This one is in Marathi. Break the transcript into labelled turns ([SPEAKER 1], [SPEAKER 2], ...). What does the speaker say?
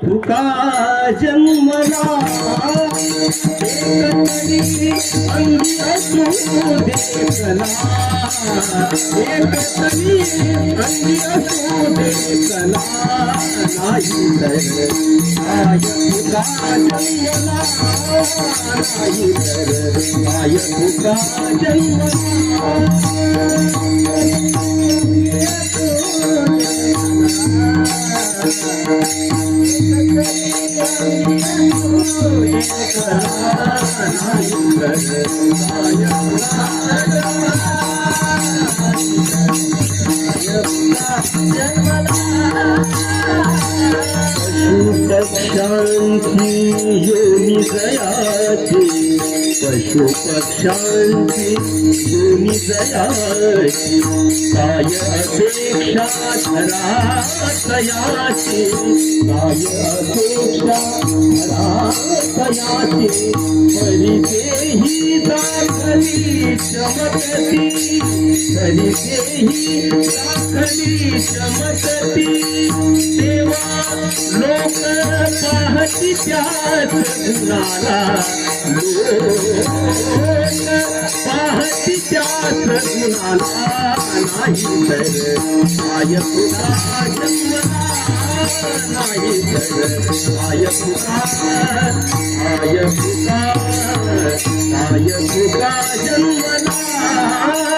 [SPEAKER 1] तुका जन्मला एकतरी अंगी असू देखला एकतरी अंगी असू देखला नाही तर काय तुका जन्मला नाही तर काय तुका जन्मला पशुपक्षांची योनी जयाची पशुपक्षांची योनी जयाची काय अपेक्षा धरातयाची काय अपेक्षा धरातयाची परितेही दाखली चमकती परितेही दाखली चमकती तेव्हा लोक पाहती त्याच गुणाला लोक पाहती त्याच गुणाला नाही तर काय तुका जन्मला नाही तर काय तुका काय तुका जन्मला